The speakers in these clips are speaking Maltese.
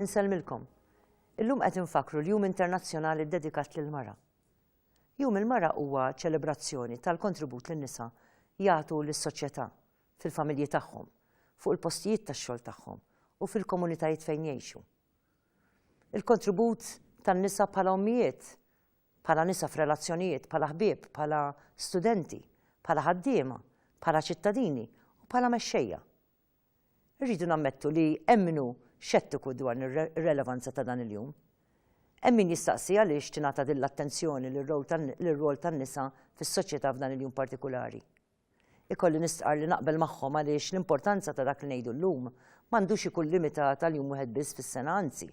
Insellmilkom. Illum qed infakru l-Jum Internazzjonali dedikat lill-mara. Jum il-mara huwa ċelebrazzjoni tal-kontribut lin-nisa jagħtu lis-soċjetà fil-familji tagħhom, fuq il-postijiet tax-xogħol tagħhom u fil-komunitajiet fejn jgħixu. Il-kontribut tan-nisa bħala ommijiet, bħala nisa f'relazzjonijiet, bħala ħbieb, bħala studenti, bħala ħaddiema, bħala ċittadini u bħala mexxejja. Irridu nammettu li hemm minnu xettiku dwar ir-relevanza ta' dan il-jum. Hemm min jistaqsi għaliex tingħata din l-attenzjoni lir-rol tan-nisa fis-soċjetà f'dan il-jum partikulari. Ikolli nistqar li naqbel magħhom għaliex l-importanza ta' dak li ngħidu llum m'għandux ikun limitata għal jum wieħed biss fis-sena, anzi,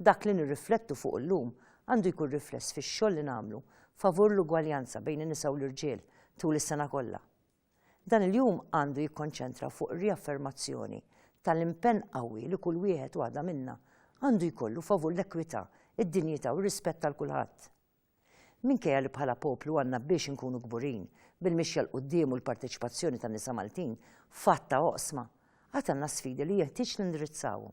dak li nirriflettu fuq illum għandu jkun rifless fix-xogħol li nagħmlu favur l-ugwaljanza bejn in-nisa u l-irġiel tul is-sena kollha. Dan il-jum għandu jikkonċentra fuq riaffermazzjoni tal-impenn qawwi li kull wieħed waħda minna għandu jkollu favur l-ekwità, id-dinjità u r-rispett tal kulħadd. Minkejja li bħala poplu għandna biex inkunu kburin bil-mixja l-qudiem u l-parteċipazzjoni tan-nisa Maltin fatta oqsma, għad għandna sfidi li jeħtieġ nindirizzawu.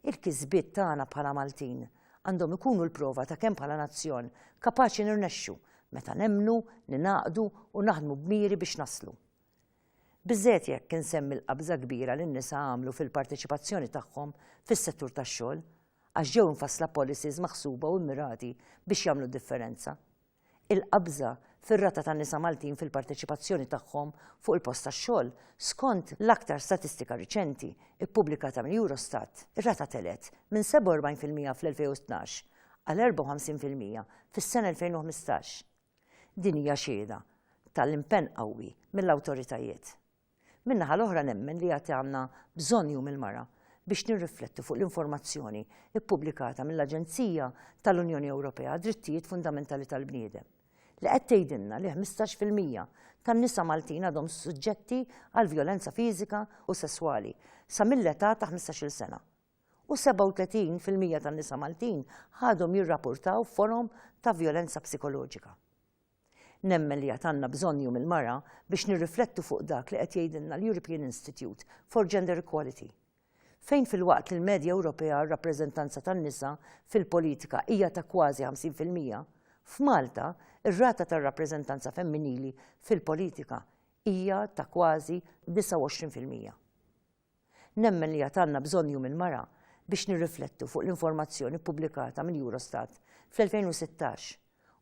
Il-kisbiet tagħna bħala Maltin għandhom ikunu l-prova ta' kemm bħala nazzjon kapaċi nirnexxu meta nemmnu, ninaqdu u naħdmu b'miri biex naslu. Biżżejjed jekk insemmi l-qabża kbira li n-nisa għamlu fil-parteċipazzjoni tagħhom fis-settur tax-xogħol, għax ġew infassla policies maħsuba u mmirati biex jagħmlu differenza. Il-qabża fir-rata tan-nisa Maltin fil-parteċipazzjoni tagħhom fuq il-post tax-xogħol skont l-aktar statistika riċenti ippubblikata mill-Eurostat, ir-rata telet minn 47% fl-2012 għal 54% fis-sena 2015. Din hija xhieda tal-impenn qawwi mill-awtoritajiet. Min-naħa l-oħra nemmen li għati għandna bżonn jum il-mara biex nirriflettu fuq l-informazzjoni ippubblikata mill-Aġenzija tal-Unjoni Ewropea Drittijiet Fundamentali tal-Bniedem li qed tgħidilna li 15% tan-nisa Maltin għadhom suġġetti għal vjolenza fiżika u sesswali sa mill-età ta' 15-il sena. U 37% tan-nisa Maltin għadhom jirrapportaw forom ta' vjolenza psikoloġika. Nemmen li għandna bżonn jum il-mara biex nirriflettu fuq dak li qed jgħidilna l-European Institute for Gender Equality, fejn fil-waqt li l-medja Ewropea r-rappreżentanza tan-nisa fil-politika hija ta' kważi 50%, f'Malta ir-rata tar-rappreżentanza femminili fil-politika hija ta' kważi 29%. Nemmen li għandna bżonn jum il-mara biex nirriflettu fuq l-informazzjoni pubblikata mill-Eurostat fl-2016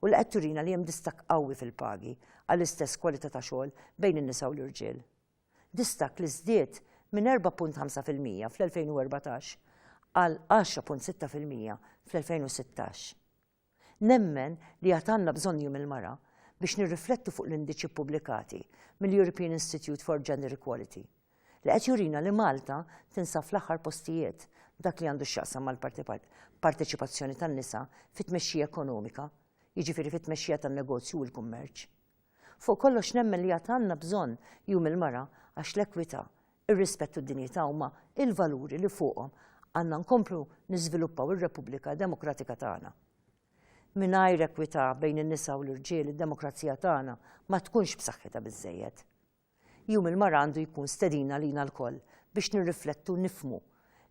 u li qed turina li hemm distak qawwi fil-pagi għall-istess kwalità ta' xogħol bejn in-nisa u l-irġiel. Distak li żdied minn 4.5% fl-2014 għal 10.6% fl-2016. Nemmen li għandna bżonn jum il-mara biex nirriflettu fuq l-indiċi pubblikati mill-European Institute for Gender Equality li qed jurina li Malta tinsab fl-aħħar postijiet dak li għandu x'jaqsam mal-parteċipazzjoni tan-nisa fit-tmexxija ekonomika, jiġifieri fit-tmexxija tan-negozju u l-kummerċ. Fuq kollox nemmen li għandna bżonn jum il-mara għax l-ekwità, ir-rispett u d-dinjità huma il-valuri li fuqhom għandna nkomplu niżviluppaw ir-Repubblika Demokratika tagħna. Mingħajr ekwità bejn in-nisa u l-irġiel id-demokrazija tagħna ma tkunx b'saħħitha biżżejjed. Jum il-mara għandu jkun stedina lina l-koll biex nirriflettu nifhmu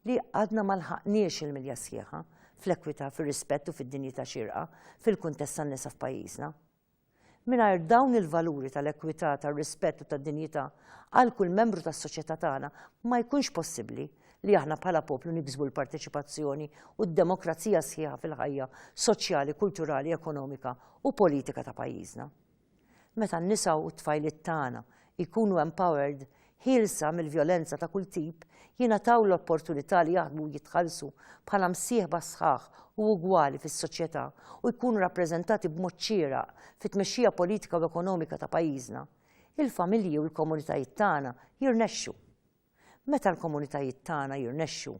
li għadna ma lħaqniex il-milja sħiħa fl-ekwità, fir-rispett u fid-dinjità xierqa fil-kuntest tan-nisa f'pajjiżna. Mingħajr dawn il-valuri tal-ekwità, tar-rispett u tad-dinjità għal kull membru tas-soċjetà tagħna ma jkunx possibbli li aħna bħala poplu niksbu l-parteċipazzjoni u d-demokrazija sħiħa fil-ħajja soċjali, kulturali, ekonomika u politika ta' pajjiżna. Meta n-nisa u t-tfajliet tagħna jkunu empowered, ħielsa mill-vjolenza ta' kull tip, jingħataw l-opportunità li jaħdmu jitħallsu bħala msieħba sħaħ u ugwali fis-soċjetà u jkunu rappreżentati b'mod xieraq fit-tmexxija politika u ekonomika ta' pajjiżna, il-familji u l-komunitajiet tagħna jirnexxu. Meta l-komunitajiet tagħna jirnexxu,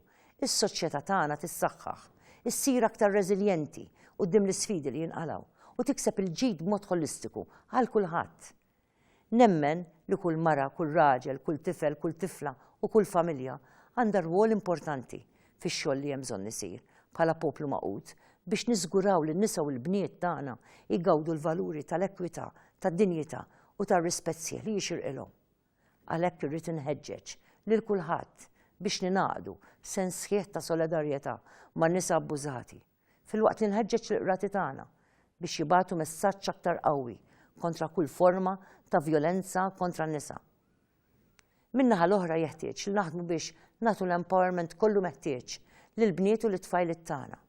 is-soċjetà tagħna tissaħħaħ, issir aktar reżiljenti quddiem l-isfidi li jinqalgħu u tikseb il-ġid b'mod holistiku għal kulħadd. Nemmen li kull mara, kull raġel, kull tifel, kull tifla u kull familja għandha rwol importanti fix-xogħol li hemm bżonn isir bħala poplu maqud biex niżguraw li n-nisa u l-bniet tagħna jgawdu l-valuri tal-ekwità, tad-dinjità u tar-rispett sieħ li jixirqilhom. Għalhekk irrid inħeġġeġ lil kulħadd biex ninaqdu sens sħiħ ta' solidarjetà man nisa abbużati, filwaqt li nħeġġeġ l-qrati tagħna biex jibgħatu messaġġ aktar qawwi kontra kull forma ta' vjolenza kontra n-nisa. Min-naħa l-oħra jeħtieġ li naħdmu biex nagħtu l-empowerment kollu meħtieġ lill-bniet u l-tfajliet tagħna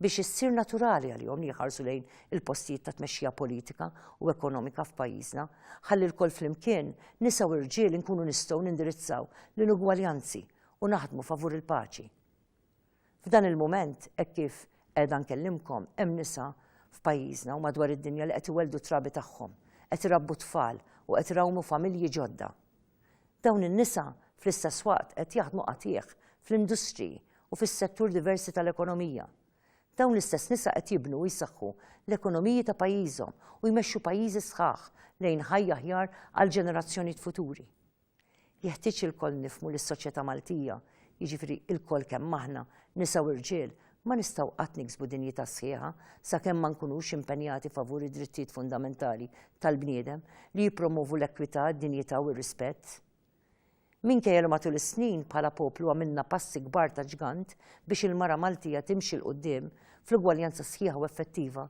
biex issir naturali għalihom li jħarsu lejn il-postijiet ta' tmexxija politika u ekonomika f'pajjiżna, ħalli l-koll flimkien nisa u rġiel nkunu nistgħu nindirizzaw l-inugwaljanzi u naħdmu favur il-paċi. F'dan il-mument hekk kif qiegħda nkellimkom hemm nisa f'pajjiżna u madwar id-dinja li qed iweldu trabi tagħhom, qed irabbu tfal u qed irawmu familji ġodda. Dawn in-nisa fl-istess waqt qed jaħdmu qatih fl-industriji u fis-settur diversi tal-ekonomija. Dawn l-istess nisa qed jibnu u jsaħħu l-ekonomiji ta' pajjiżhom u jmexxu pajjiżi sħaħ lejn ħajja aħjar għal ġenerazzjonijiet futuri. Jeħtieġ ilkoll nifhmu li s-soċjetà Maltija, jiġifieri ilkoll kemm aħna nisa u rġiel, ma nistgħu qatt niksbu dinjità sħiħa sakemm ma nkunux impenjati favur id-drittijiet fundamentali tal-bniedem li jippromovu l-ekwità, d-dinjità u r-rispett. Minkejja li matul is-snin bħala poplu għamilna passi kbar ta' ġgant biex il-mara Maltija timxi l qudiem fl-ugwaljanza sħiħa u effettiva,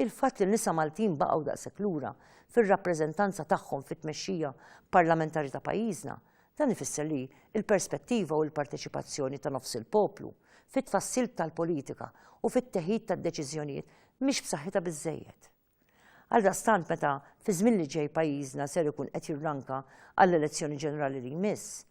il-fatt li n-nisa Maltin baqgħu daqshekk lura fir-rappreżentanza tagħhom fit-tmexxija parlamentari ta' pajjiżna, dan ifisser li l-perspettiva u l-parteċipazzjoni ta' nofs il-poplu fit-tfassil tal-politika u fit-teħid tad-deċiżjonijiet mhix b'saħħitha biżżejjed. Għaldaqstant meta fi żmien li ġej pajjiżna ser ikun qed jirranka għall-elezzjoni ġenerali li jmiss,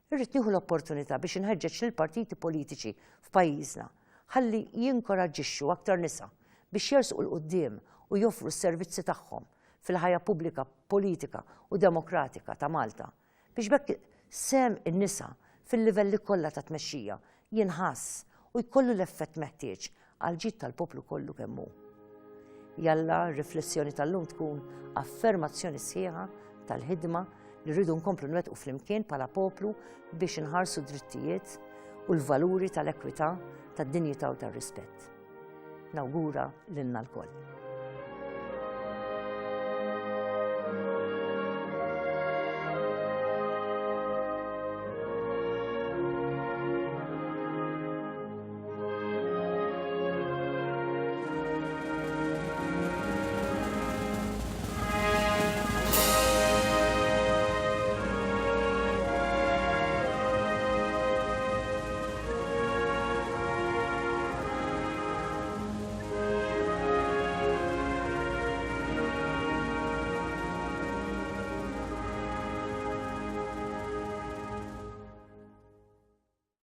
irrid nieħu l-opportunità biex inħeġġeġ lill-partiti politiċi f'pajjiżna ħalli jinkoraġġixxu aktar nisa biex jersqu l quddiem u joffru s-servizzi tagħhom fil-ħajja pubblika, politika u demokratika ta' Malta biex bekk sehem in-nisa fil-livelli kollha ta' tmexxija jinħass u jkollu l-effett meħtieġ għal ġid tal-poplu kollu kemm hu. Jalla riflessjoni tal-lum tkun affermazzjoni sħiħa tal-ħidma li rridu nkomplu nwettqu flimkien bħala poplu biex inħarsu drittijiet u l-valuri tal-ekwità, tad-dinjità u tar-rispett. Nawgura lilna lkoll.